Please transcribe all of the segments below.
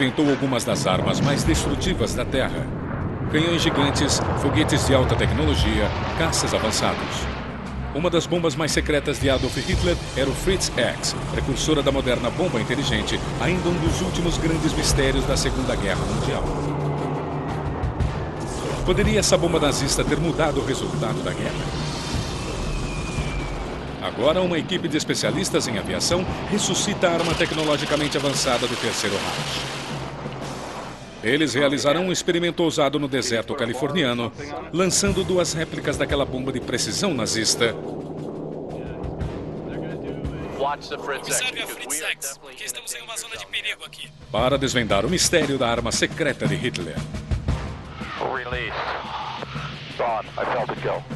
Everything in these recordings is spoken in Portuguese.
inventou algumas das armas mais destrutivas da Terra. Canhões gigantes, foguetes de alta tecnologia, caças avançados. Uma das bombas mais secretas de Adolf Hitler era o Fritz X, precursora da moderna bomba inteligente, ainda um dos últimos grandes mistérios da Segunda Guerra Mundial. Poderia essa bomba nazista ter mudado o resultado da guerra? Agora, uma equipe de especialistas em aviação ressuscita a arma tecnologicamente avançada do Terceiro Reich. Eles realizarão um experimento ousado no deserto californiano, lançando 2 réplicas daquela bomba de precisão nazista. Observe a Fritz X, porque estamos em uma zona de perigo aqui. Para desvendar o mistério da arma secreta de Hitler.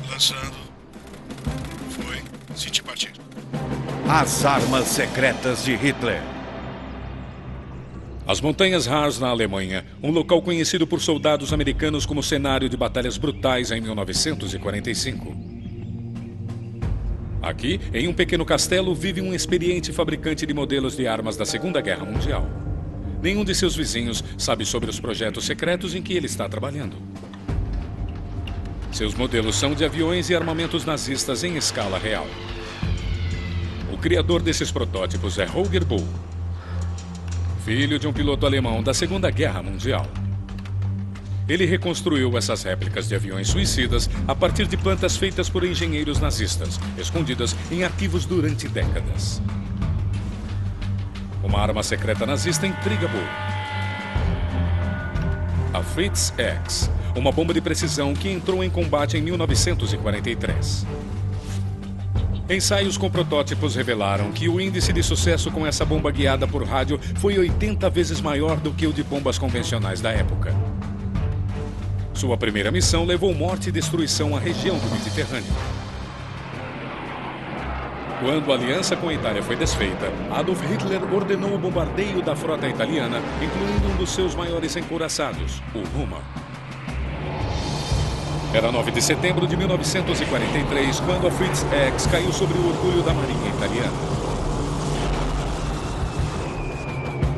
Lançando. Foi. Senti partir. As armas secretas de Hitler. As Montanhas Harz, na Alemanha, um local conhecido por soldados americanos como cenário de batalhas brutais em 1945. Aqui, em um pequeno castelo, vive um experiente fabricante de modelos de armas da Segunda Guerra Mundial. Nenhum de seus vizinhos sabe sobre os projetos secretos em que ele está trabalhando. Seus modelos são de aviões e armamentos nazistas em escala real. O criador desses protótipos é Holger Bull, filho de um piloto alemão da Segunda Guerra Mundial. Ele reconstruiu essas réplicas de aviões suicidas a partir de plantas feitas por engenheiros nazistas, escondidas em arquivos durante décadas. Uma arma secreta nazista intriga Bull. A Fritz X, uma bomba de precisão que entrou em combate em 1943. Ensaios com protótipos revelaram que o índice de sucesso com essa bomba guiada por rádio foi 80 vezes maior do que o de bombas convencionais da época. Sua primeira missão levou morte e destruição à região do Mediterrâneo. Quando a aliança com a Itália foi desfeita, Adolf Hitler ordenou o bombardeio da frota italiana, incluindo um dos seus maiores encouraçados, o Ruma. Era 9 de setembro de 1943, quando a Fritz X caiu sobre o orgulho da Marinha italiana.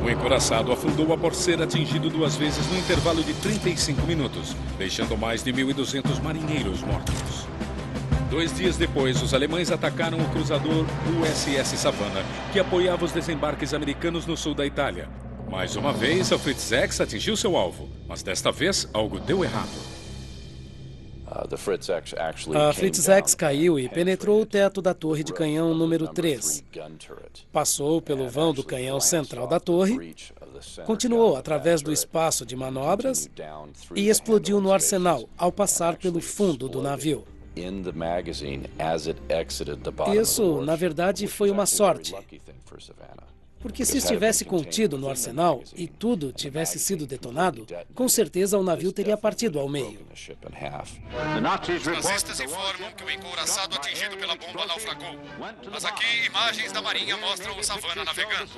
O encouraçado afundou após ser atingido 2 vezes no intervalo de 35 minutos, deixando mais de 1.200 marinheiros mortos. 2 dias depois, os alemães atacaram o cruzador USS Savannah, que apoiava os desembarques americanos no sul da Itália. Mais uma vez, a Fritz X atingiu seu alvo, mas desta vez algo deu errado. A Fritz X caiu e penetrou o teto da torre de canhão número 3. Passou pelo vão do canhão central da torre, continuou através do espaço de manobras e explodiu no arsenal ao passar pelo fundo do navio. Isso, na verdade, foi uma sorte. Porque se estivesse contido no arsenal e tudo tivesse sido detonado, com certeza o navio teria partido ao meio. Os nazistas informam que o encouraçado atingido pela bomba naufragou. Mas aqui, imagens da Marinha mostram o Savannah navegando.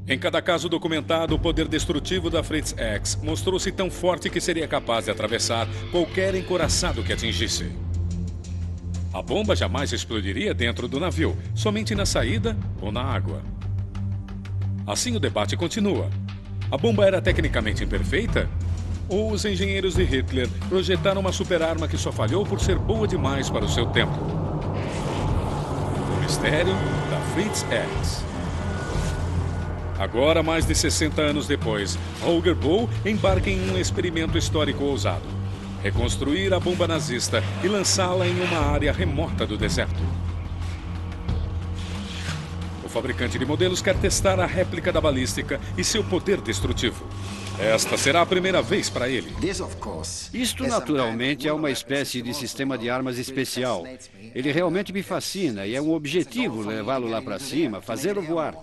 Em cada caso documentado, o poder destrutivo da Fritz X mostrou-se tão forte que seria capaz de atravessar qualquer encouraçado que atingisse. A bomba jamais explodiria dentro do navio, somente na saída ou na água. Assim o debate continua. A bomba era tecnicamente imperfeita? Ou os engenheiros de Hitler projetaram uma superarma que só falhou por ser boa demais para o seu tempo? O mistério da Fritz X. Agora, mais de 60 anos depois, Holger Bull embarca em um experimento histórico ousado. Reconstruir a bomba nazista e lançá-la em uma área remota do deserto. O fabricante de modelos quer testar a réplica da balística e seu poder destrutivo. Esta será a primeira vez para ele. Isto, naturalmente, é uma espécie de sistema de armas especial. Ele realmente me fascina e é um objetivo levá-lo lá para cima, fazê-lo voar.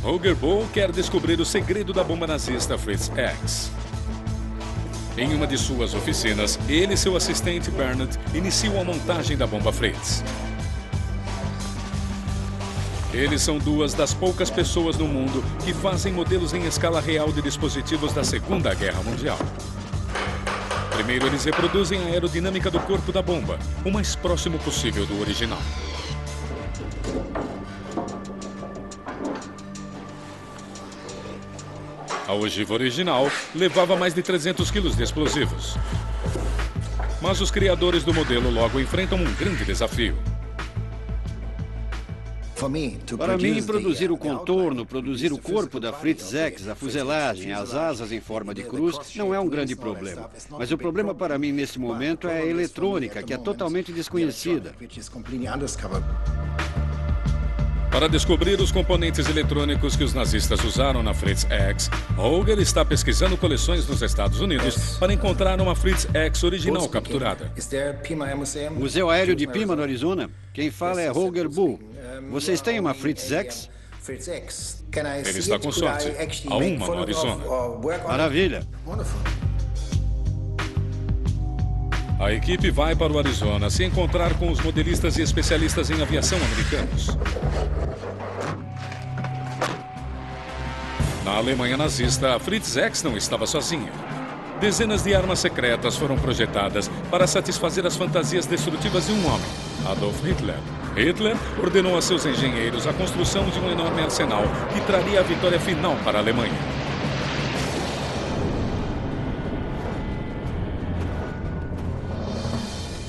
Holger Bull quer descobrir o segredo da bomba nazista Fritz X. Em uma de suas oficinas, ele e seu assistente Bernard iniciam a montagem da bomba Fritz. Eles são 2 das poucas pessoas no mundo que fazem modelos em escala real de dispositivos da Segunda Guerra Mundial. Primeiro, eles reproduzem a aerodinâmica do corpo da bomba, o mais próximo possível do original. A ogiva original levava mais de 300 quilos de explosivos. Mas os criadores do modelo logo enfrentam um grande desafio. Para mim, produzir o contorno, produzir o corpo da Fritz X, a fuselagem, as asas em forma de cruz, não é um grande problema. Mas o problema para mim nesse momento é a eletrônica, que é totalmente desconhecida. Para descobrir os componentes eletrônicos que os nazistas usaram na Fritz X, Holger está pesquisando coleções nos Estados Unidos para encontrar uma Fritz X original capturada. Museu Aéreo de Pima, no Arizona? Quem fala é Holger Bull. Vocês têm uma Fritz X? Ele está com sorte. Há uma no Arizona. Maravilha. A equipe vai para o Arizona se encontrar com os modelistas e especialistas em aviação americanos. Na Alemanha nazista, a Fritz X não estava sozinha. Dezenas de armas secretas foram projetadas para satisfazer as fantasias destrutivas de um homem, Adolf Hitler. Hitler ordenou a seus engenheiros a construção de um enorme arsenal que traria a vitória final para a Alemanha.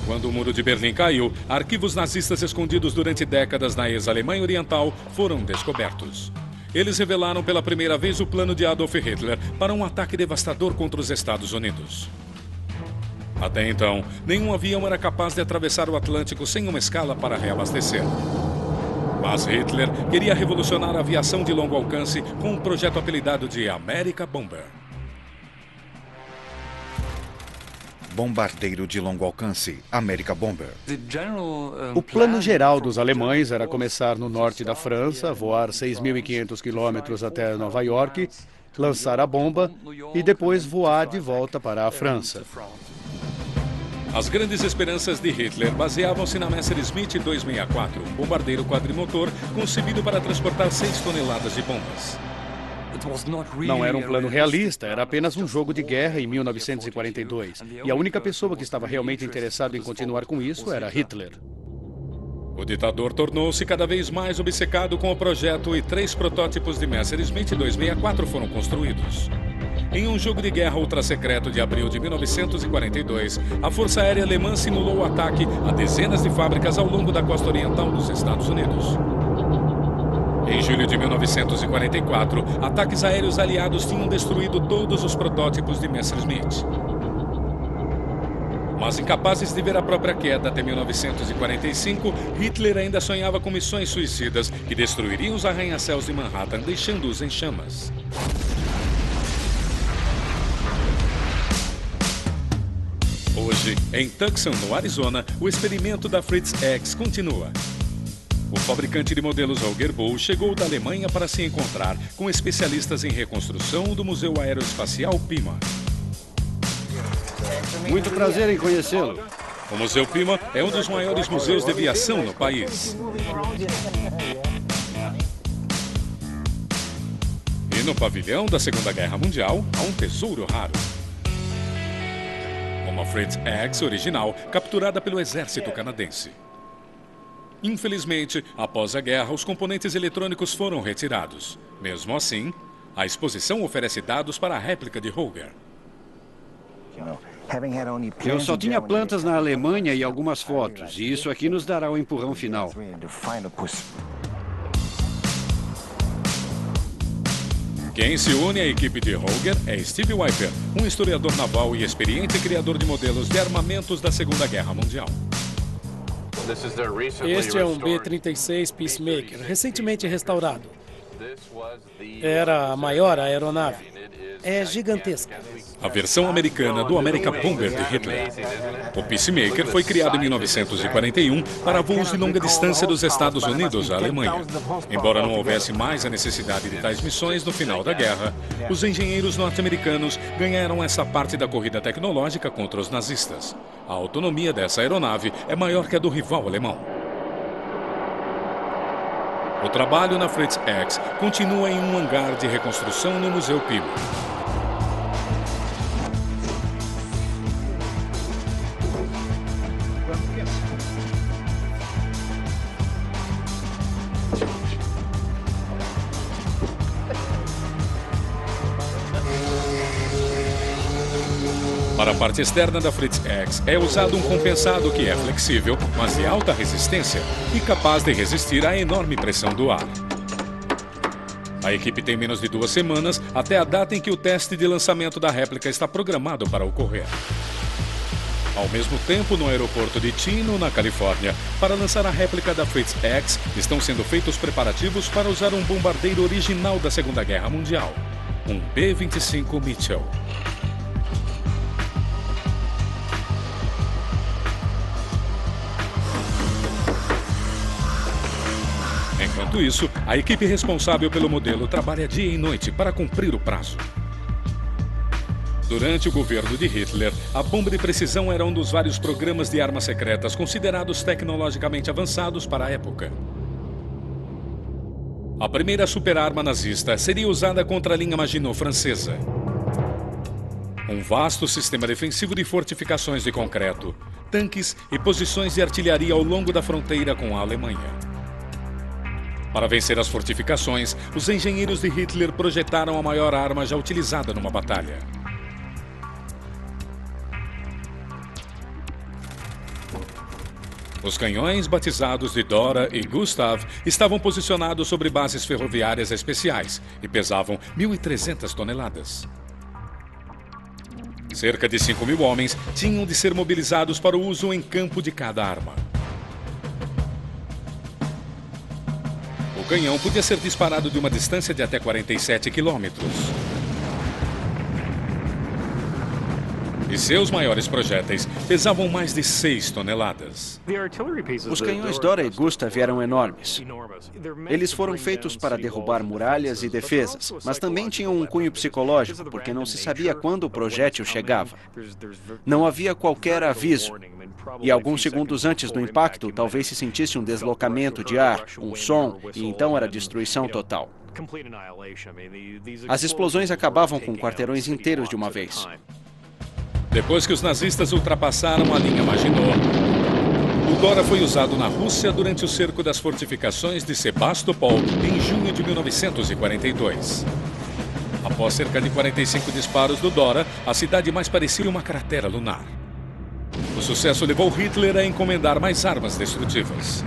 Quando o Muro de Berlim caiu, arquivos nazistas escondidos durante décadas na ex-Alemanha Oriental foram descobertos. Eles revelaram pela primeira vez o plano de Adolf Hitler para um ataque devastador contra os Estados Unidos. Até então, nenhum avião era capaz de atravessar o Atlântico sem uma escala para reabastecer. Mas Hitler queria revolucionar a aviação de longo alcance com um projeto apelidado de America Bomber. Bombardeiro de longo alcance, America Bomber. O plano geral dos alemães era começar no norte da França, voar 6.500 quilômetros até Nova York, lançar a bomba e depois voar de volta para a França. As grandes esperanças de Hitler baseavam-se na Messerschmitt 264, um bombardeiro quadrimotor concebido para transportar 6 toneladas de bombas. Não era um plano realista, era apenas um jogo de guerra em 1942. E a única pessoa que estava realmente interessada em continuar com isso era Hitler. O ditador tornou-se cada vez mais obcecado com o projeto e 3 protótipos de Messerschmitt 264 foram construídos. Em um jogo de guerra ultra-secreto de abril de 1942, a Força Aérea Alemã simulou o ataque a dezenas de fábricas ao longo da costa oriental dos Estados Unidos. Em julho de 1944, ataques aéreos aliados tinham destruído todos os protótipos de Messerschmitt. Mas incapazes de ver a própria queda até 1945, Hitler ainda sonhava com missões suicidas que destruiriam os arranha-céus de Manhattan, deixando-os em chamas. Hoje, em Tucson, no Arizona, o experimento da Fritz X continua. O fabricante de modelos Holger Bull chegou da Alemanha para se encontrar com especialistas em reconstrução do Museu Aeroespacial Pima. Muito prazer em conhecê-lo. O Museu Pima é um dos maiores museus de aviação no país. E no pavilhão da Segunda Guerra Mundial há um tesouro raro. Uma Fritz X original capturada pelo exército canadense. Infelizmente, após a guerra, os componentes eletrônicos foram retirados. Mesmo assim, a exposição oferece dados para a réplica de Holger. Eu só tinha plantas na Alemanha e algumas fotos, e isso aqui nos dará o empurrão final. Quem se une à equipe de Holger é Steve Wiper, um historiador naval e experiente criador de modelos de armamentos da Segunda Guerra Mundial. Este é um B-36 Peacemaker, recentemente restaurado. Era a maior aeronave. É gigantesca. A versão americana do America Bomber de Hitler. O Peacemaker foi criado em 1941 para voos de longa distância dos Estados Unidos à Alemanha. Embora não houvesse mais a necessidade de tais missões no final da guerra, os engenheiros norte-americanos ganharam essa parte da corrida tecnológica contra os nazistas. A autonomia dessa aeronave é maior que a do rival alemão. O trabalho na Fritz X continua em um hangar de reconstrução no Museu Pima. Para a parte externa da Fritz X é usado um compensado que é flexível, mas de alta resistência e capaz de resistir à enorme pressão do ar. A equipe tem menos de 2 semanas até a data em que o teste de lançamento da réplica está programado para ocorrer. Ao mesmo tempo, no aeroporto de Chino, na Califórnia, para lançar a réplica da Fritz X, estão sendo feitos preparativos para usar um bombardeiro original da Segunda Guerra Mundial, um B-25 Mitchell. Enquanto isso, a equipe responsável pelo modelo trabalha dia e noite para cumprir o prazo. Durante o governo de Hitler, a bomba de precisão era um dos vários programas de armas secretas considerados tecnologicamente avançados para a época. A primeira superarma nazista seria usada contra a linha Maginot francesa. Um vasto sistema defensivo de fortificações de concreto, tanques e posições de artilharia ao longo da fronteira com a Alemanha. Para vencer as fortificações, os engenheiros de Hitler projetaram a maior arma já utilizada numa batalha. Os canhões, batizados de Dora e Gustav, estavam posicionados sobre bases ferroviárias especiais e pesavam 1.300 toneladas. Cerca de 5.000 homens tinham de ser mobilizados para o uso em campo de cada arma. O canhão podia ser disparado de uma distância de até 47 quilômetros. E seus maiores projéteis pesavam mais de 6 toneladas. Os canhões Dora e Gustav eram enormes. Eles foram feitos para derrubar muralhas e defesas, mas também tinham um cunho psicológico, porque não se sabia quando o projétil chegava. Não havia qualquer aviso. E alguns segundos antes do impacto, talvez se sentisse um deslocamento de ar, um som, e então era destruição total. As explosões acabavam com quarteirões inteiros de uma vez. Depois que os nazistas ultrapassaram a linha Maginot, o Dora foi usado na Rússia durante o cerco das fortificações de Sebastopol em junho de 1942. Após cerca de 45 disparos do Dora, a cidade mais parecia uma cratera lunar. O sucesso levou Hitler a encomendar mais armas destrutivas.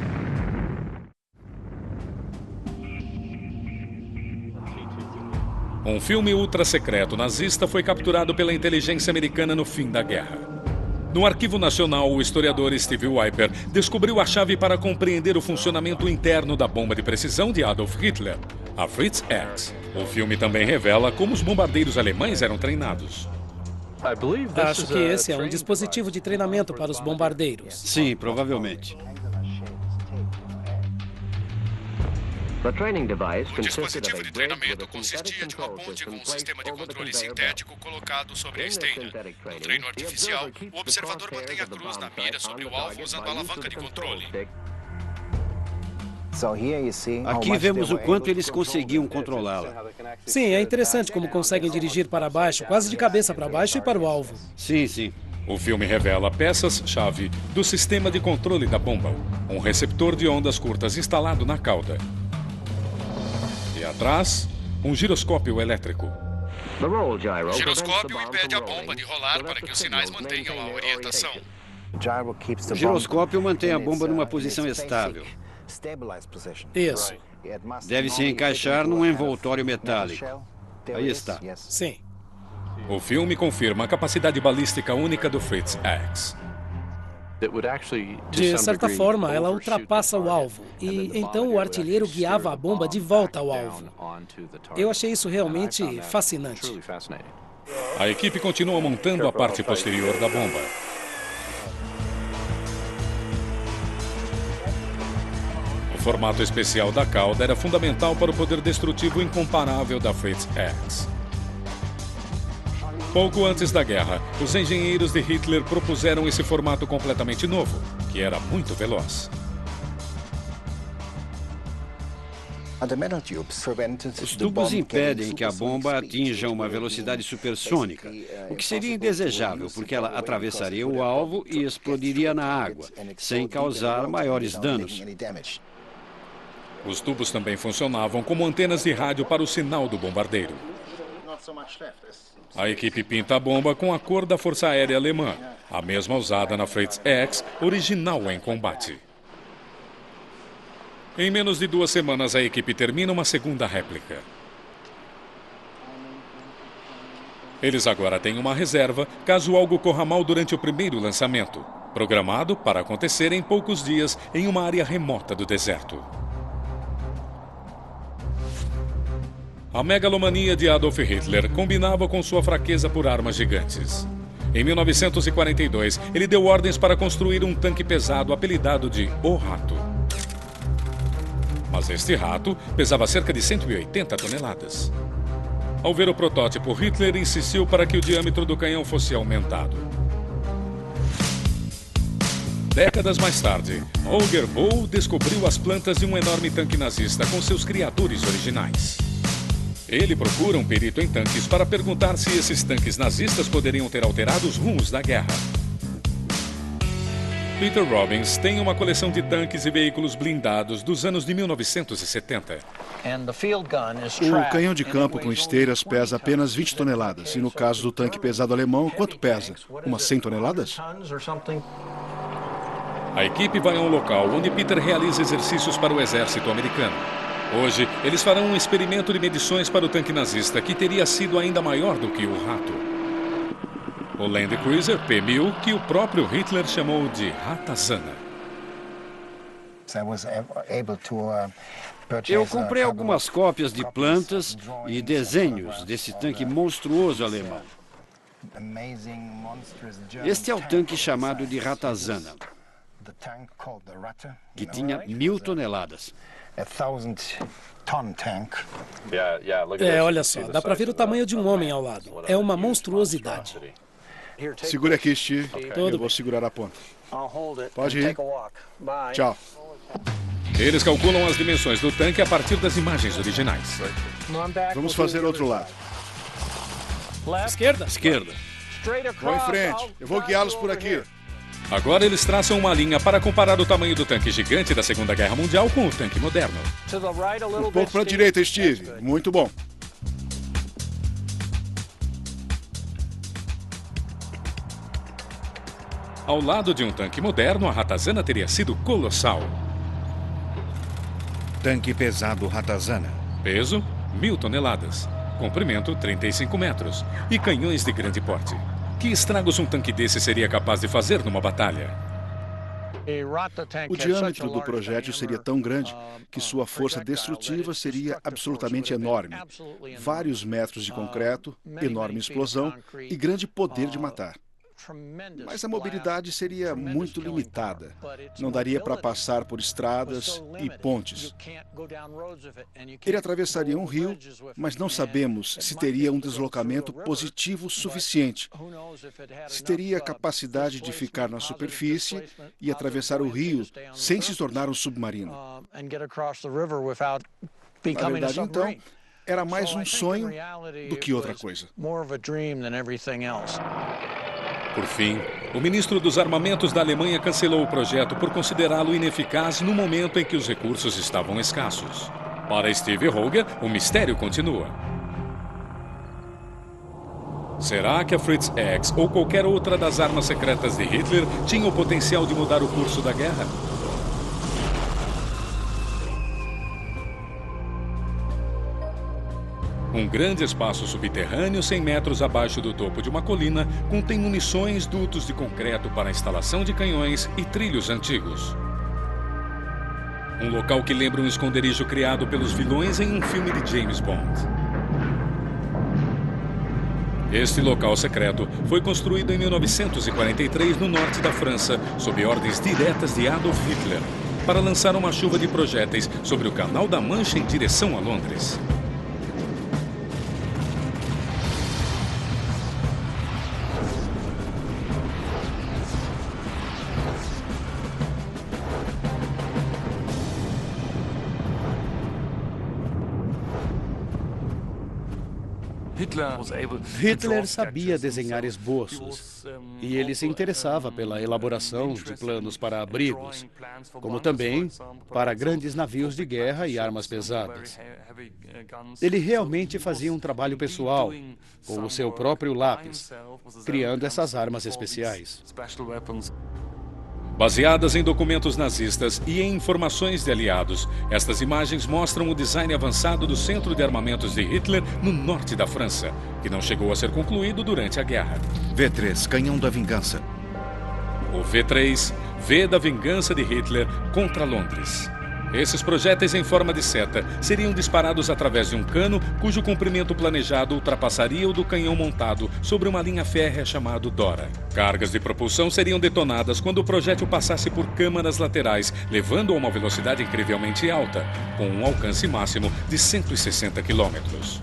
Um filme ultra-secreto nazista foi capturado pela inteligência americana no fim da guerra. No Arquivo Nacional, o historiador Steve Weiper descobriu a chave para compreender o funcionamento interno da bomba de precisão de Adolf Hitler, a Fritz X. O filme também revela como os bombardeiros alemães eram treinados. Acho que esse é um dispositivo de treinamento para os bombardeiros. Sim, provavelmente. O dispositivo de treinamento consistia de uma ponte com um sistema de controle sintético colocado sobre a esteira. No treino artificial, o observador mantém a cruz na mira sobre o alvo usando a alavanca de controle. Aqui vemos o quanto eles conseguiam controlá-la. Sim, é interessante como conseguem dirigir para baixo, quase de cabeça para baixo e para o alvo. Sim, sim. O filme revela peças-chave do sistema de controle da bomba, um receptor de ondas curtas instalado na cauda. E atrás, um giroscópio elétrico. O giroscópio impede a bomba de rolar para que os sinais mantenham a orientação. O giroscópio mantém a bomba numa posição estável. Isso. Deve se encaixar num envoltório metálico. Aí está. Sim. O filme confirma a capacidade balística única do Fritz X. De certa forma, ela ultrapassa o alvo e então o artilheiro guiava a bomba de volta ao alvo. Eu achei isso realmente fascinante. A equipe continua montando a parte posterior da bomba. O formato especial da cauda era fundamental para o poder destrutivo incomparável da Fritz X. Pouco antes da guerra, os engenheiros de Hitler propuseram esse formato completamente novo, que era muito veloz. Os tubos impedem que a bomba atinja uma velocidade supersônica, o que seria indesejável, porque ela atravessaria o alvo e explodiria na água, sem causar maiores danos. Os tubos também funcionavam como antenas de rádio para o sinal do bombardeiro. A equipe pinta a bomba com a cor da Força Aérea Alemã, a mesma usada na Fritz X, original em combate. Em menos de 2 semanas, a equipe termina uma segunda réplica. Eles agora têm uma reserva, caso algo corra mal durante o primeiro lançamento, programado para acontecer em poucos dias em uma área remota do deserto. A megalomania de Adolf Hitler combinava com sua fraqueza por armas gigantes. Em 1942, ele deu ordens para construir um tanque pesado apelidado de O Rato. Mas este rato pesava cerca de 180 toneladas. Ao ver o protótipo, Hitler insistiu para que o diâmetro do canhão fosse aumentado. Décadas mais tarde, Holger Boll descobriu as plantas de um enorme tanque nazista com seus criadores originais. Ele procura um perito em tanques para perguntar se esses tanques nazistas poderiam ter alterado os rumos da guerra. Peter Robbins tem uma coleção de tanques e veículos blindados dos anos de 1970. O canhão de campo com esteiras pesa apenas 20 toneladas. E no caso do tanque pesado alemão, quanto pesa? Umas 100 toneladas? A equipe vai a um local onde Peter realiza exercícios para o exército americano. Hoje, eles farão um experimento de medições para o tanque nazista, que teria sido ainda maior do que o Rato. O Land Cruiser P-1000, que o próprio Hitler chamou de Ratazana. Eu comprei algumas cópias de plantas e desenhos desse tanque monstruoso alemão. Este é o tanque chamado de Ratazana, que tinha 1000 toneladas. Olha só, dá para ver o tamanho de um homem ao lado. É uma monstruosidade. Segure aqui, Steve. Eu vou segurar a ponta. Pode ir. Tchau. Eles calculam as dimensões do tanque a partir das imagens originais. Vamos fazer outro lado. Esquerda? Esquerda. Vou em frente. Eu vou guiá-los por aqui. Agora eles traçam uma linha para comparar o tamanho do tanque gigante da Segunda Guerra Mundial com o tanque moderno. Um pouco para a direita, Steve. Muito bom. Ao lado de um tanque moderno, a Ratazana teria sido colossal. Tanque pesado Ratazana. Peso, 1000 toneladas. Comprimento, 35 metros. E canhões de grande porte. Que estragos um tanque desse seria capaz de fazer numa batalha? O diâmetro do projétil seria tão grande que sua força destrutiva seria absolutamente enorme. Vários metros de concreto, enorme explosão e grande poder de matar. Mas a mobilidade seria muito limitada. Não daria para passar por estradas e pontes. Ele atravessaria um rio, mas não sabemos se teria um deslocamento positivo suficiente. Se teria capacidade de ficar na superfície e atravessar o rio sem se tornar um submarino. Na verdade, então, era mais um sonho do que outra coisa. Por fim, o ministro dos Armamentos da Alemanha cancelou o projeto por considerá-lo ineficaz no momento em que os recursos estavam escassos. Para Steve Holger, o mistério continua. Será que a Fritz X ou qualquer outra das armas secretas de Hitler tinha o potencial de mudar o curso da guerra? Um grande espaço subterrâneo, 100 metros abaixo do topo de uma colina, contém munições, dutos de concreto para a instalação de canhões e trilhos antigos. Um local que lembra um esconderijo criado pelos vilões em um filme de James Bond. Este local secreto foi construído em 1943 no norte da França, sob ordens diretas de Adolf Hitler, para lançar uma chuva de projéteis sobre o Canal da Mancha em direção a Londres. Hitler sabia desenhar esboços e ele se interessava pela elaboração de planos para abrigos, como também para grandes navios de guerra e armas pesadas. Ele realmente fazia um trabalho pessoal, com o seu próprio lápis, criando essas armas especiais. Baseadas em documentos nazistas e em informações de aliados, estas imagens mostram o design avançado do centro de armamentos de Hitler no norte da França, que não chegou a ser concluído durante a guerra. V3, canhão da vingança. O V3, V da vingança de Hitler contra Londres. Esses projéteis em forma de seta seriam disparados através de um cano cujo comprimento planejado ultrapassaria o do canhão montado sobre uma linha férrea chamado Dora. Cargas de propulsão seriam detonadas quando o projétil passasse por câmaras laterais, levando a uma velocidade incrivelmente alta, com um alcance máximo de 160 quilômetros.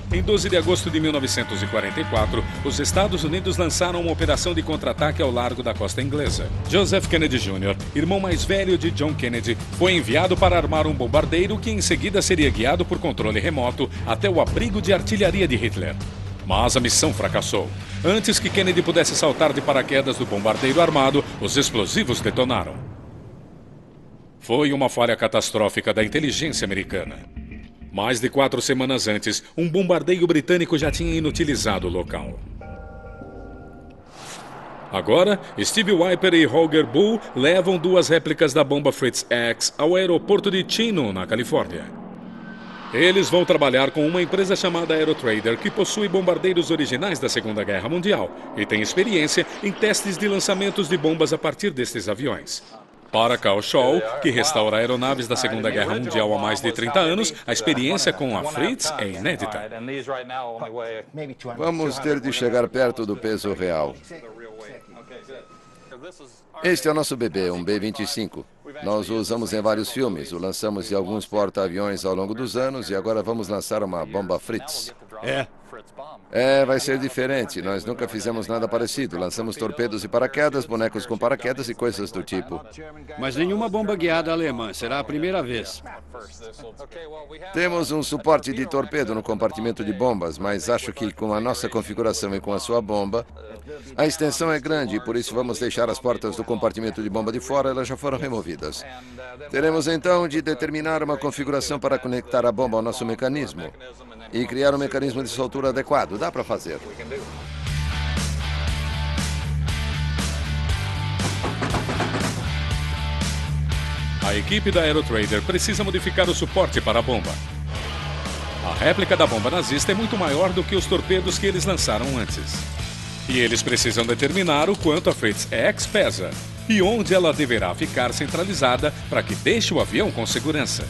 Em 12 de agosto de 1944, os Estados Unidos lançaram uma operação de contra-ataque ao largo da costa inglesa. Joseph Kennedy Jr., irmão mais velho de John Kennedy, foi enviado para armar um bombardeiro que em seguida seria guiado por controle remoto até o abrigo de artilharia de Hitler. Mas a missão fracassou. Antes que Kennedy pudesse saltar de paraquedas do bombardeiro armado, os explosivos detonaram. Foi uma falha catastrófica da inteligência americana. Mais de 4 semanas antes, um bombardeio britânico já tinha inutilizado o local. Agora, Steve Weiper e Holger Bull levam 2 réplicas da bomba Fritz X ao aeroporto de Chino, na Califórnia. Eles vão trabalhar com uma empresa chamada Aerotrader, que possui bombardeiros originais da Segunda Guerra Mundial e tem experiência em testes de lançamentos de bombas a partir destes aviões. Para Carl Scholl, que restaura aeronaves da Segunda Guerra Mundial há mais de 30 anos, a experiência com a Fritz é inédita. Vamos ter de chegar perto do peso real. Este é o nosso bebê, um B-25. Nós o usamos em vários filmes, o lançamos em alguns porta-aviões ao longo dos anos e agora vamos lançar uma bomba Fritz. Vai ser diferente. Nós nunca fizemos nada parecido. Lançamos torpedos e paraquedas, bonecos com paraquedas e coisas do tipo. Mas nenhuma bomba guiada alemã. Será a primeira vez. Temos um suporte de torpedo no compartimento de bombas, mas acho que com a nossa configuração e com a sua bomba, a extensão é grande e por isso vamos deixar as portas do compartimento de bomba de fora. Elas já foram removidas. Teremos então de determinar uma configuração para conectar a bomba ao nosso mecanismo e criar um mecanismo de soltura adequado. Dá para fazer. A equipe da Aerotrader precisa modificar o suporte para a bomba. A réplica da bomba nazista é muito maior do que os torpedos que eles lançaram antes. E eles precisam determinar o quanto a Fritz X pesa e onde ela deverá ficar centralizada para que deixe o avião com segurança.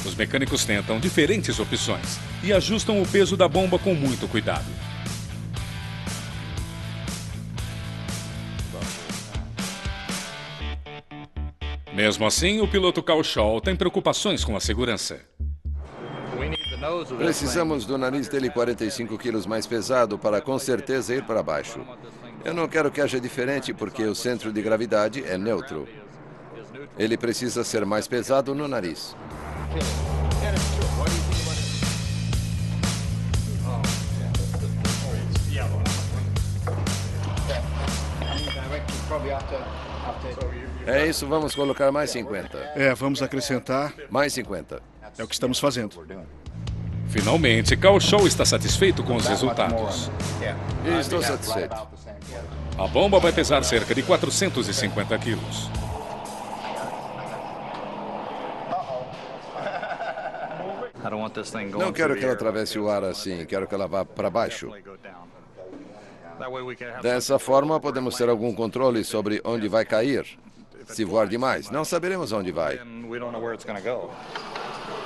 Os mecânicos tentam diferentes opções e ajustam o peso da bomba com muito cuidado. Mesmo assim, o piloto Carl Scholl tem preocupações com a segurança. Precisamos do nariz dele 45 quilos mais pesado para com certeza ir para baixo. Eu não quero que haja diferente porque o centro de gravidade é neutro. Ele precisa ser mais pesado no nariz. É isso, vamos colocar mais 50. Vamos acrescentar. Mais 50. É o que estamos fazendo. Finalmente, Carl Scholl está satisfeito com os resultados. Estou satisfeito. A bomba vai pesar cerca de 450 quilos. Não quero que ela atravesse o ar assim, quero que ela vá para baixo. Dessa forma, podemos ter algum controle sobre onde vai cair. Se voar demais, não saberemos onde vai.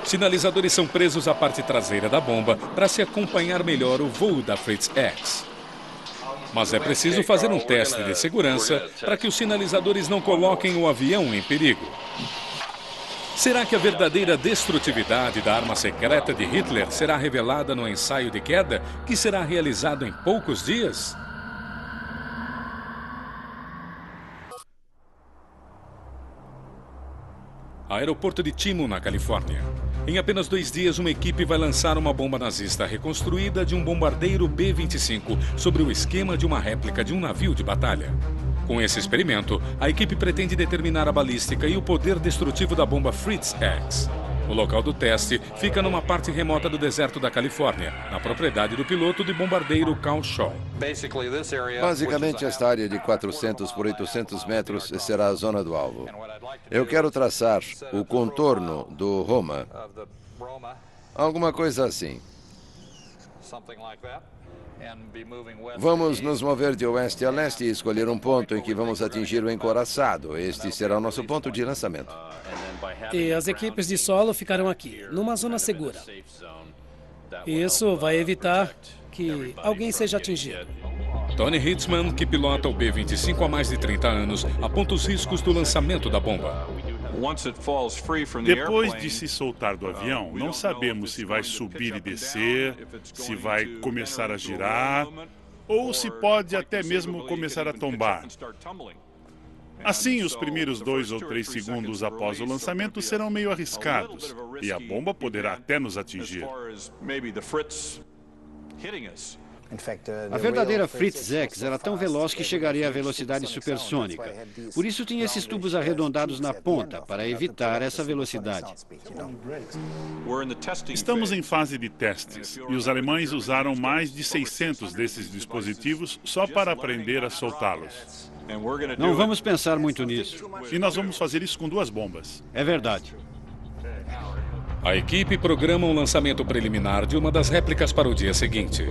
Sinalizadores são presos à parte traseira da bomba para se acompanhar melhor o voo da Fritz X. Mas é preciso fazer um teste de segurança para que os sinalizadores não coloquem o avião em perigo. Será que a verdadeira destrutividade da arma secreta de Hitler será revelada no ensaio de queda, que será realizado em poucos dias? aeroporto de Timo, na Califórnia. Em apenas 2 dias, uma equipe vai lançar uma bomba nazista reconstruída de um bombardeiro B-25 sobre o esquema de uma réplica de um navio de batalha. Com esse experimento, a equipe pretende determinar a balística e o poder destrutivo da bomba Fritz X. O local do teste fica numa parte remota do deserto da Califórnia, na propriedade do piloto de bombardeiro Carl Shaw. Basicamente, esta área de 400 por 800 metros será a zona do alvo. Eu quero traçar o contorno do Roma. Alguma coisa assim. Vamos nos mover de oeste a leste e escolher um ponto em que vamos atingir o encoraçado. Este será o nosso ponto de lançamento. E as equipes de solo ficarão aqui, numa zona segura. Isso vai evitar que alguém seja atingido. Tony Hitzman, que pilota o B-25 há mais de 30 anos, aponta os riscos do lançamento da bomba. Depois de se soltar do avião, não sabemos se vai subir e descer, se vai começar a girar, ou se pode até mesmo começar a tombar. Assim, os primeiros 2 ou 3 segundos após o lançamento serão meio arriscados, e a bomba poderá até nos atingir. A verdadeira Fritz X era tão veloz que chegaria à velocidade supersônica. Por isso tinha esses tubos arredondados na ponta, para evitar essa velocidade. Estamos em fase de testes, e os alemães usaram mais de 600 desses dispositivos só para aprender a soltá-los. Não vamos pensar muito nisso. E nós vamos fazer isso com 2 bombas. É verdade. A equipe programa um lançamento preliminar de uma das réplicas para o dia seguinte.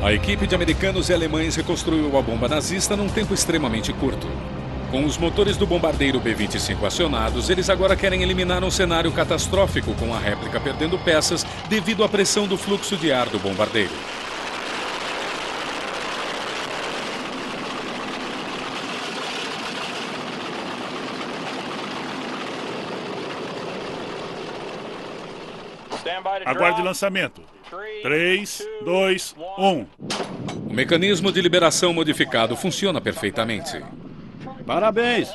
A equipe de americanos e alemães reconstruiu a bomba nazista num tempo extremamente curto. Com os motores do bombardeiro B-25 acionados, eles agora querem eliminar um cenário catastrófico com a réplica perdendo peças devido à pressão do fluxo de ar do bombardeiro. Aguarde lançamento. 3, 2, 1. O mecanismo de liberação modificado funciona perfeitamente. Parabéns!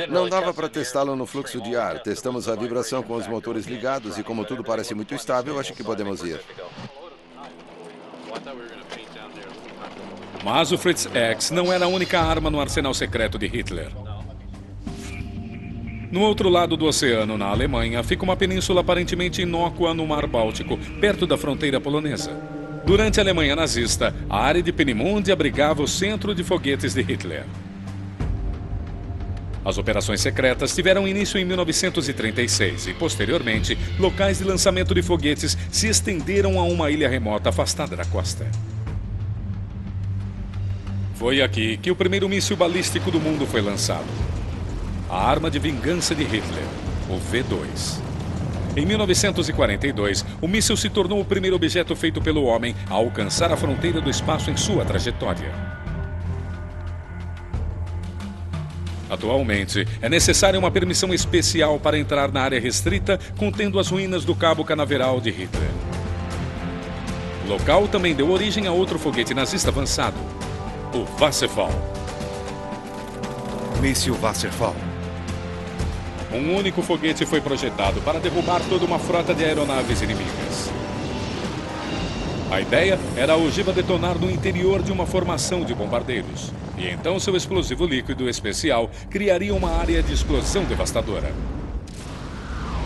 Não dava para testá-lo no fluxo de ar. Testamos a vibração com os motores ligados e como tudo parece muito estável, acho que podemos ir. Mas o Fritz X não era a única arma no arsenal secreto de Hitler. No outro lado do oceano, na Alemanha, fica uma península aparentemente inócua no Mar Báltico, perto da fronteira polonesa. Durante a Alemanha nazista, a área de Peenemünde abrigava o centro de foguetes de Hitler. As operações secretas tiveram início em 1936 e, posteriormente, locais de lançamento de foguetes se estenderam a uma ilha remota afastada da costa. Foi aqui que o primeiro míssil balístico do mundo foi lançado. A arma de vingança de Hitler, o V-2. Em 1942, o míssil se tornou o primeiro objeto feito pelo homem a alcançar a fronteira do espaço em sua trajetória. Atualmente, é necessária uma permissão especial para entrar na área restrita contendo as ruínas do Cabo Canaveral de Hitler. O local também deu origem a outro foguete nazista avançado, o Wasserfall. Míssil Wasserfall. Um único foguete foi projetado para derrubar toda uma frota de aeronaves inimigas. A ideia era a ogiva detonar no interior de uma formação de bombardeiros. E então seu explosivo líquido especial criaria uma área de explosão devastadora.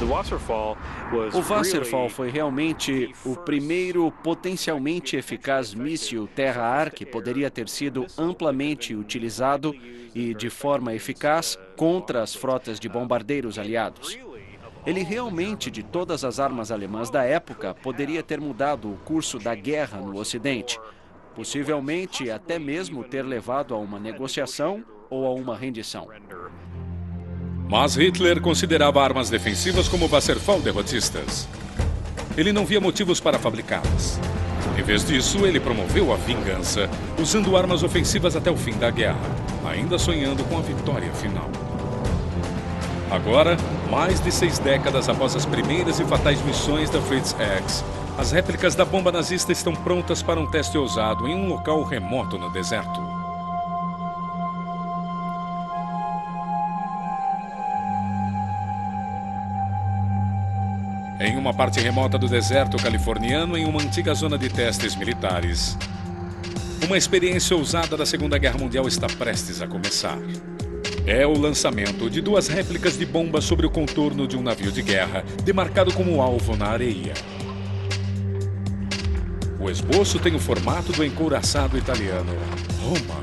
O Wasserfall foi realmente o primeiro potencialmente eficaz míssil terra-ar que poderia ter sido amplamente utilizado e de forma eficaz contra as frotas de bombardeiros aliados. Ele realmente, de todas as armas alemãs da época, poderia ter mudado o curso da guerra no Ocidente, possivelmente até mesmo ter levado a uma negociação ou a uma rendição. Mas Hitler considerava armas defensivas como Wasserfall derrotistas. Ele não via motivos para fabricá-las. Em vez disso, ele promoveu a vingança, usando armas ofensivas até o fim da guerra, ainda sonhando com a vitória final. Agora, mais de 6 décadas após as primeiras e fatais missões da Fritz X, as réplicas da bomba nazista estão prontas para um teste ousado em um local remoto no deserto. Em uma parte remota do deserto californiano, em uma antiga zona de testes militares, uma experiência ousada da Segunda Guerra Mundial está prestes a começar. É o lançamento de 2 réplicas de bomba sobre o contorno de um navio de guerra, demarcado como alvo na areia. O esboço tem o formato do encouraçado italiano Roma.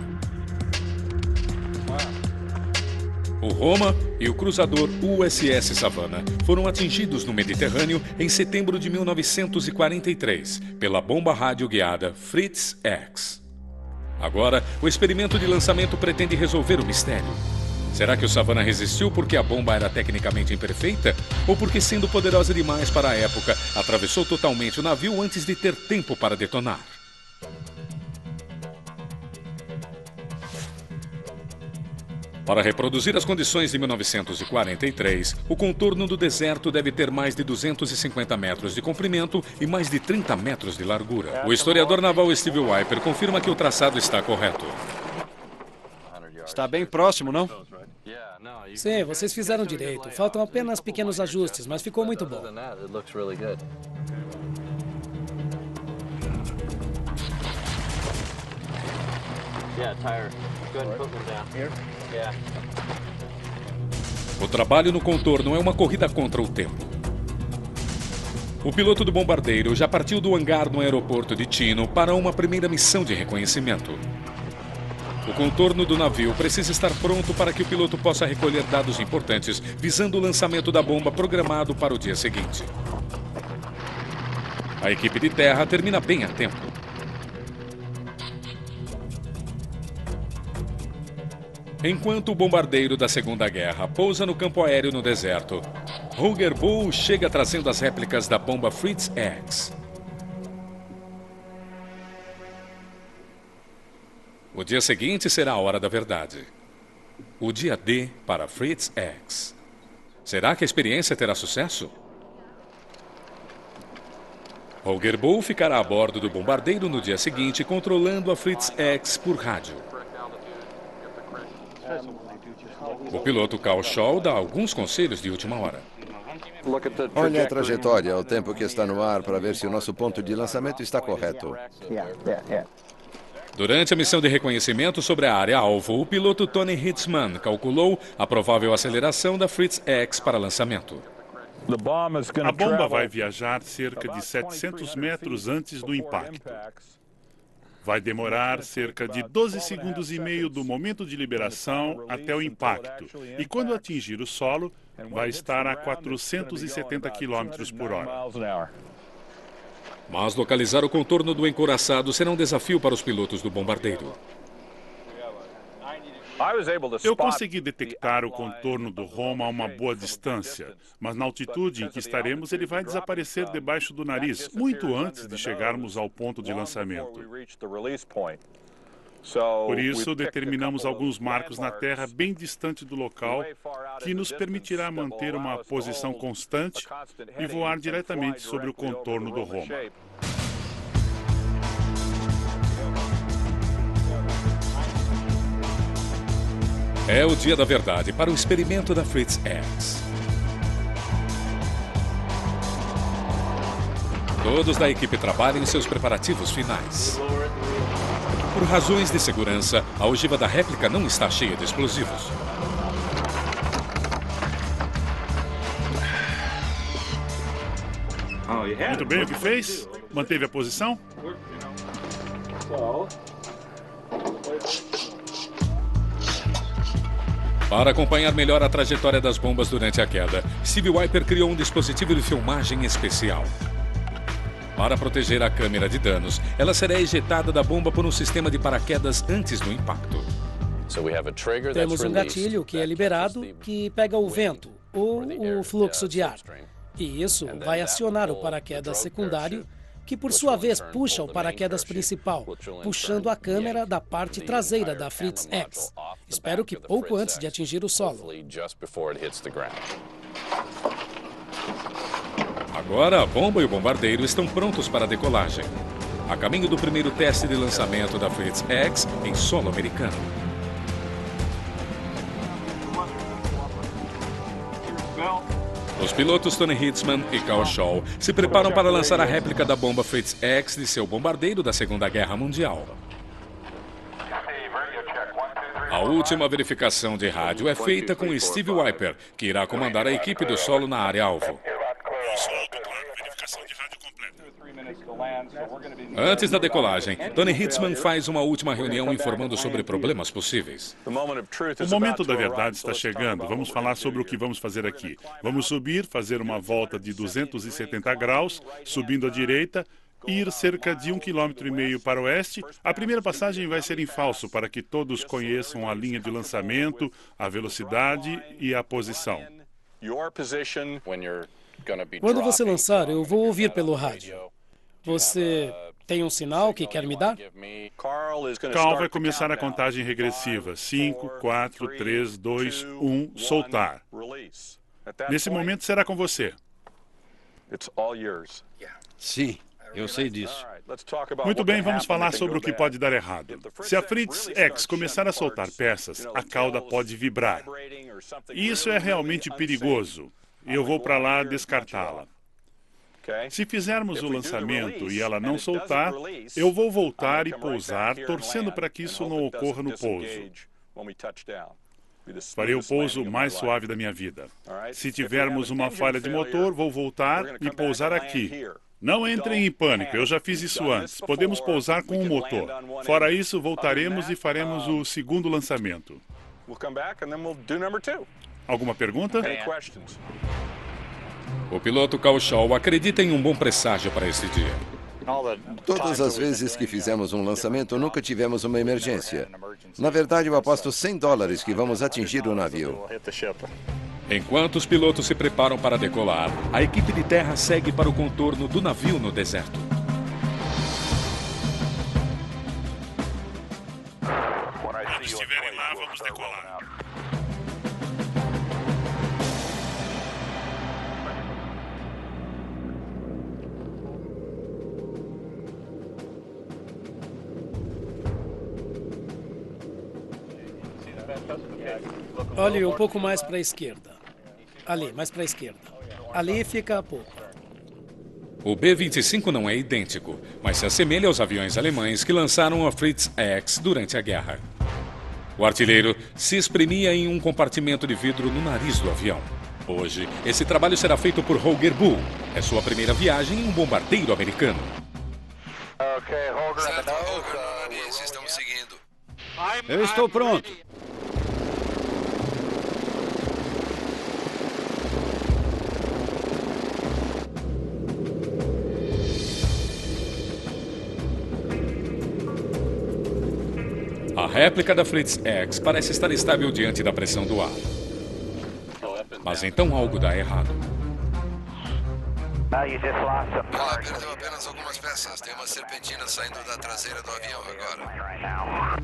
O Roma e o cruzador USS Savannah foram atingidos no Mediterrâneo em setembro de 1943 pela bomba rádio-guiada Fritz X. Agora, o experimento de lançamento pretende resolver o mistério. Será que o Savannah resistiu porque a bomba era tecnicamente imperfeita? Ou porque, sendo poderosa demais para a época, atravessou totalmente o navio antes de ter tempo para detonar? Para reproduzir as condições de 1943, o contorno do deserto deve ter mais de 250 metros de comprimento e mais de 30 metros de largura. O historiador naval Steve Wiper confirma que o traçado está correto. Está bem próximo, não? Sim, vocês fizeram direito. Faltam apenas pequenos ajustes, mas ficou muito bom. O trabalho no contorno é uma corrida contra o tempo. O piloto do bombardeiro já partiu do hangar no aeroporto de Chino para uma primeira missão de reconhecimento. O contorno do navio precisa estar pronto para que o piloto possa recolher dados importantes, visando o lançamento da bomba programado para o dia seguinte. A equipe de terra termina bem a tempo. Enquanto o bombardeiro da Segunda Guerra pousa no campo aéreo no deserto, Holger Bull chega trazendo as réplicas da bomba Fritz X. O dia seguinte será a hora da verdade. O dia D para Fritz X. Será que a experiência terá sucesso? Holger Bull ficará a bordo do bombardeiro no dia seguinte, controlando a Fritz X por rádio. O piloto Carl Shaw dá alguns conselhos de última hora. Olha a trajetória, o tempo que está no ar, para ver se o nosso ponto de lançamento está correto. Durante a missão de reconhecimento sobre a área-alvo, o piloto Tony Hitzman calculou a provável aceleração da Fritz X para lançamento. A bomba vai viajar cerca de 700 metros antes do impacto. Vai demorar cerca de 12 segundos e meio do momento de liberação até o impacto. E quando atingir o solo, vai estar a 470 km por hora. Mas localizar o contorno do encouraçado será um desafio para os pilotos do bombardeiro. Eu consegui detectar o contorno do Roma a uma boa distância, mas na altitude em que estaremos ele vai desaparecer debaixo do nariz, muito antes de chegarmos ao ponto de lançamento. Por isso, determinamos alguns marcos na terra bem distante do local, que nos permitirá manter uma posição constante e voar diretamente sobre o contorno do Roma. É o dia da verdade para o experimento da Fritz X. Todos da equipe trabalham em seus preparativos finais. Por razões de segurança, a ogiva da réplica não está cheia de explosivos. Muito bem, o que fez? Manteve a posição? Para acompanhar melhor a trajetória das bombas durante a queda, Steve Wiper criou um dispositivo de filmagem especial. Para proteger a câmera de danos, ela será ejetada da bomba por um sistema de paraquedas antes do impacto. Temos um gatilho que é liberado, que pega o vento ou o fluxo de ar. E isso vai acionar o paraquedas secundário, que por sua vez puxa o paraquedas principal, puxando a câmera da parte traseira da Fritz X. Espero que pouco antes de atingir o solo. Agora a bomba e o bombardeiro estão prontos para a decolagem. A caminho do primeiro teste de lançamento da Fritz X em solo americano. Os pilotos Tony Hitzman e Carl Shaw se preparam para lançar a réplica da bomba Fritz X de seu bombardeiro da Segunda Guerra Mundial. A última verificação de rádio é feita com Steve Wiper, que irá comandar a equipe do solo na área-alvo. Antes da decolagem, Tony Hitzman faz uma última reunião informando sobre problemas possíveis. O momento da verdade está chegando. Vamos falar sobre o que vamos fazer aqui. Vamos subir, fazer uma volta de 270 graus, subindo à direita, ir cerca de 1,5 km para o oeste. A primeira passagem vai ser em falso, para que todos conheçam a linha de lançamento, a velocidade e a posição. Quando você lançar, eu vou ouvir pelo rádio. Você tem um sinal que quer me dar? Carl vai começar a contagem regressiva. 5, 4, 3, 2, 1, soltar. Nesse momento será com você. Sim, eu sei disso. Muito bem, vamos falar sobre o que pode dar errado. Se a Fritz X começar a soltar peças, a cauda pode vibrar. Isso é realmente perigoso. Eu vou para lá descartá-la. Se fizermos o lançamento e ela não soltar, eu vou voltar e pousar, torcendo para que isso não ocorra no pouso. Farei o pouso mais suave da minha vida. Se tivermos uma falha de motor, vou voltar e pousar aqui. Não entrem em pânico, eu já fiz isso antes. Podemos pousar com o motor. Fora isso, voltaremos e faremos o segundo lançamento. Alguma pergunta? O piloto Carl Shaw acredita em um bom presságio para esse dia. Todas as vezes que fizemos um lançamento, nunca tivemos uma emergência. Na verdade, eu aposto $100 que vamos atingir o navio. Enquanto os pilotos se preparam para decolar, a equipe de terra segue para o contorno do navio no deserto. Quando estiverem lá, vamos decolar. Olhe um pouco mais para a esquerda. Ali, mais para a esquerda. Ali fica a polpa. O B-25 não é idêntico, mas se assemelha aos aviões alemães que lançaram a Fritz X durante a guerra. O artilheiro se espremia em um compartimento de vidro no nariz do avião. Hoje, esse trabalho será feito por Holger Bull. É sua primeira viagem em um bombardeiro americano. Certo, Holger, no nariz, estamos seguindo. Eu estou pronto. A réplica da Fritz X parece estar estável diante da pressão do ar. Mas então algo dá errado. Perdeu apenas algumas peças. Tem uma serpentina saindo da traseira do avião agora.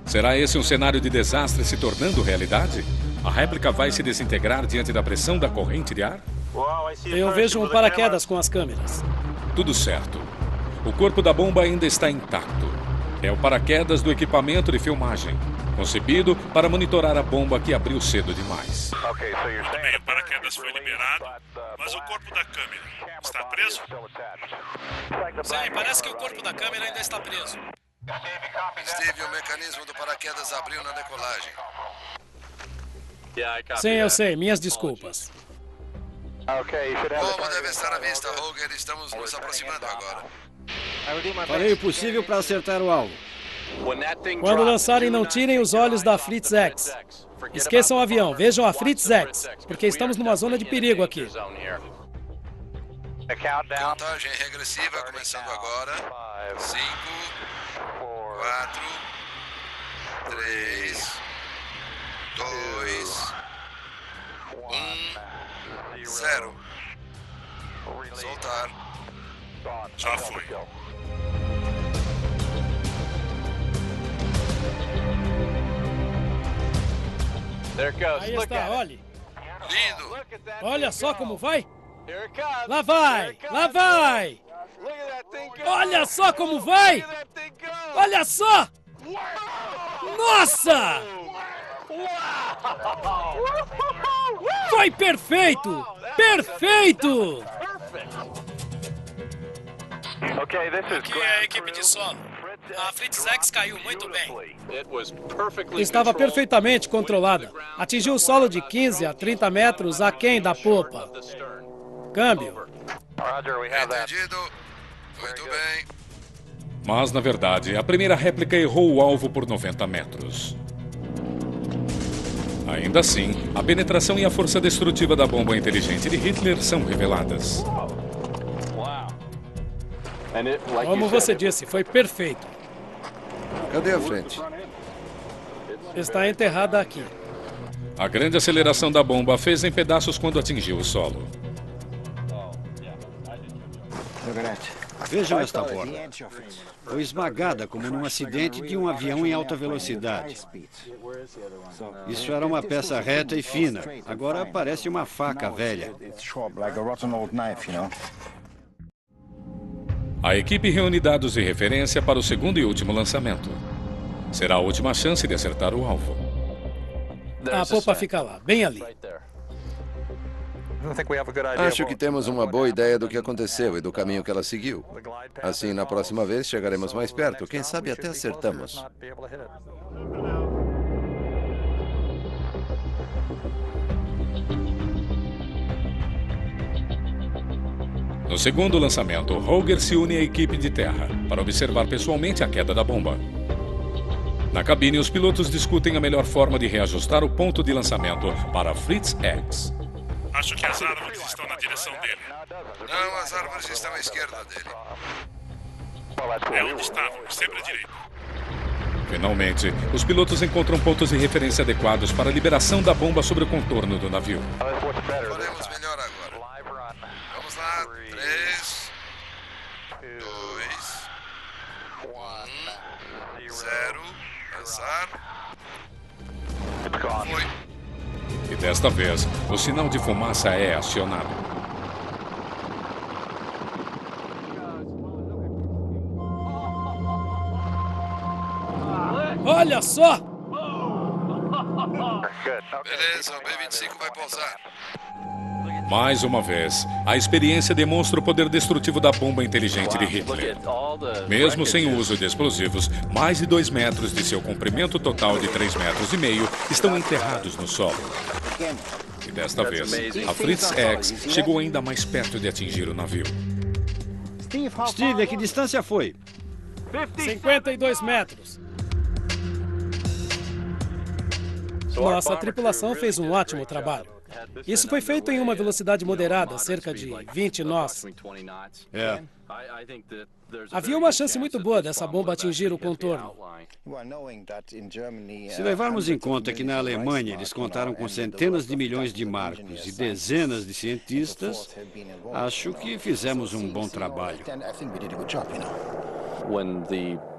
Será esse um cenário de desastre se tornando realidade? A réplica vai se desintegrar diante da pressão da corrente de ar? Eu vejo um paraquedas com as câmeras. Tudo certo. O corpo da bomba ainda está intacto. É o paraquedas do equipamento de filmagem, concebido para monitorar a bomba que abriu cedo demais. Tudo bem, o paraquedas foi liberado, mas o corpo da câmera está preso? Sim, parece que o corpo da câmera ainda está preso. Steve, o mecanismo do paraquedas abriu na decolagem. Sim, eu sei. Minhas desculpas. Bomba deve estar à vista, Holger. Estamos nos aproximando agora. Farei o possível para acertar o alvo. Quando lançarem, não tirem os olhos da Fritz X. Esqueçam o avião, vejam a Fritz X, porque estamos numa zona de perigo aqui. Contagem regressiva começando agora. 5, 4, 3, 2, 1, 0. Soltar. Já foi. Aí está, olhe. Lindo! Olha só como vai. Lá vai, lá vai. Olha só como vai. Olha só. Nossa! Foi perfeito! Perfeito! Aqui é a equipe de solo. A Fritz X caiu muito bem. Estava perfeitamente controlada. Atingiu o solo de 15 a 30 metros aquém da popa. Câmbio. Entendido. Muito bem. Mas, na verdade, a primeira réplica errou o alvo por 90 metros. Ainda assim, a penetração e a força destrutiva da bomba inteligente de Hitler são reveladas. Como você disse, foi perfeito. Cadê a frente? Está enterrada aqui. A grande aceleração da bomba fez em pedaços quando atingiu o solo. Vejam esta borda. Foi esmagada como num acidente de um avião em alta velocidade. Isso era uma peça reta e fina. Agora parece uma faca velha. A equipe reúne dados de referência para o segundo e último lançamento. Será a última chance de acertar o alvo. A popa fica lá, bem ali. Acho que temos uma boa ideia do que aconteceu e do caminho que ela seguiu. Assim, na próxima vez, chegaremos mais perto. Quem sabe até acertamos. No segundo lançamento, Holger se une à equipe de terra para observar pessoalmente a queda da bomba. Na cabine, os pilotos discutem a melhor forma de reajustar o ponto de lançamento para a Fritz X. Acho que as árvores estão na direção dele. Não, as árvores estão à esquerda dele. É onde estavam, sempre à direita. Finalmente, os pilotos encontram pontos de referência adequados para a liberação da bomba sobre o contorno do navio. Podemos melhor agora. Vamos lá. 3, 2, 1, 0. Lançar. Foi. E desta vez, o sinal de fumaça é acionado. Olha só! Beleza, o B-25 vai pousar. Mais uma vez, a experiência demonstra o poder destrutivo da bomba inteligente de Hitler. Mesmo sem o uso de explosivos, mais de 2 metros de seu comprimento total de 3,5 metros estão enterrados no solo. E desta vez, a Fritz X chegou ainda mais perto de atingir o navio. Steve, a que distância foi? 52 metros. Nossa tripulação fez um ótimo trabalho. Isso foi feito em uma velocidade moderada, cerca de 20 nós. Havia uma chance muito boa dessa bomba atingir o contorno. Se levarmos em conta que na Alemanha eles contaram com centenas de milhões de marcos e dezenas de cientistas, acho que fizemos um bom trabalho.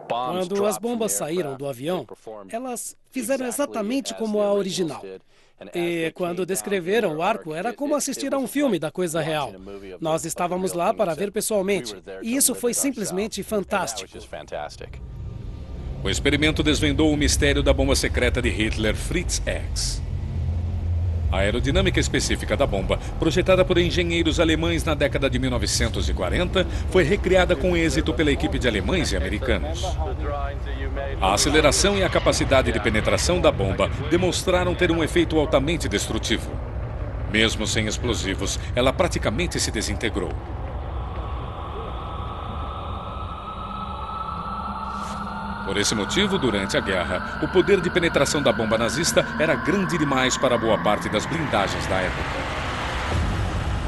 Quando as bombas saíram do avião, elas fizeram exatamente como a original. E quando descreveram o arco, era como assistir a um filme da coisa real. Nós estávamos lá para ver pessoalmente, e isso foi simplesmente fantástico. O experimento desvendou o mistério da bomba secreta de Hitler, Fritz X. A aerodinâmica específica da bomba, projetada por engenheiros alemães na década de 1940, foi recriada com êxito pela equipe de alemães e americanos. A aceleração e a capacidade de penetração da bomba demonstraram ter um efeito altamente destrutivo. Mesmo sem explosivos, ela praticamente se desintegrou. Por esse motivo, durante a guerra, o poder de penetração da bomba nazista era grande demais para boa parte das blindagens da época.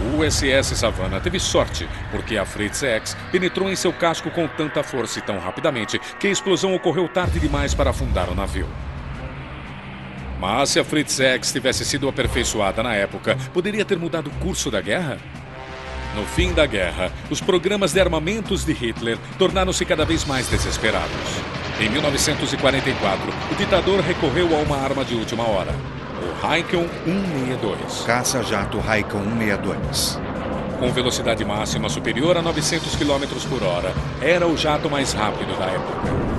O USS Savannah teve sorte, porque a Fritz X penetrou em seu casco com tanta força e tão rapidamente que a explosão ocorreu tarde demais para afundar o navio. Mas se a Fritz X tivesse sido aperfeiçoada na época, poderia ter mudado o curso da guerra? No fim da guerra, os programas de armamentos de Hitler tornaram-se cada vez mais desesperados. Em 1944, o ditador recorreu a uma arma de última hora, o Heinkel 162. Caça-jato Heinkel 162. Com velocidade máxima superior a 900 km por hora, era o jato mais rápido da época.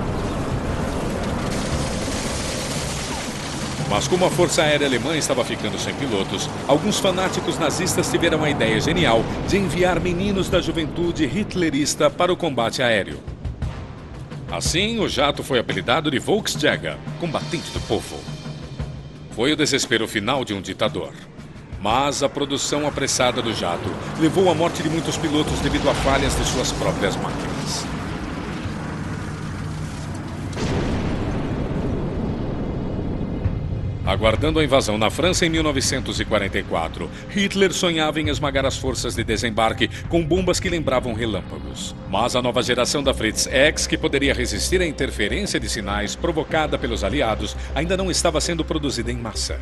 Mas como a Força Aérea Alemã estava ficando sem pilotos, alguns fanáticos nazistas tiveram a ideia genial de enviar meninos da juventude hitlerista para o combate aéreo. Assim, o jato foi apelidado de Volksjäger, combatente do povo. Foi o desespero final de um ditador. Mas a produção apressada do jato levou à morte de muitos pilotos devido a falhas de suas próprias máquinas. Aguardando a invasão na França em 1944, Hitler sonhava em esmagar as forças de desembarque com bombas que lembravam relâmpagos. Mas a nova geração da Fritz X, que poderia resistir à interferência de sinais provocada pelos aliados, ainda não estava sendo produzida em massa.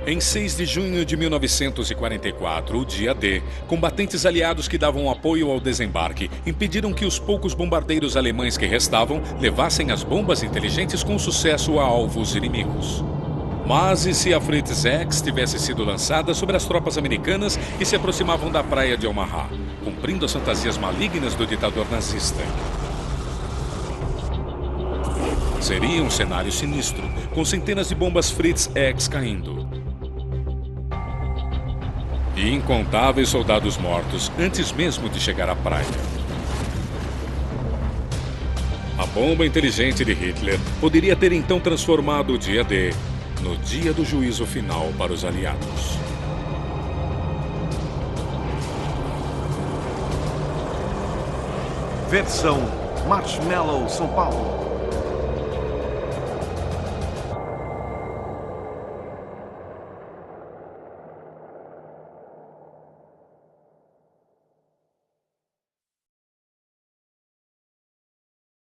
Em 6 de junho de 1944, o dia D, combatentes aliados que davam apoio ao desembarque impediram que os poucos bombardeiros alemães que restavam levassem as bombas inteligentes com sucesso a alvos inimigos. Mas e se a Fritz X tivesse sido lançada sobre as tropas americanas que se aproximavam da praia de Omaha, cumprindo as fantasias malignas do ditador nazista? Seria um cenário sinistro, com centenas de bombas Fritz X caindo. E incontáveis soldados mortos antes mesmo de chegar à praia. A bomba inteligente de Hitler poderia ter então transformado o dia D no dia do juízo final para os aliados. Versão Marshmallow São Paulo.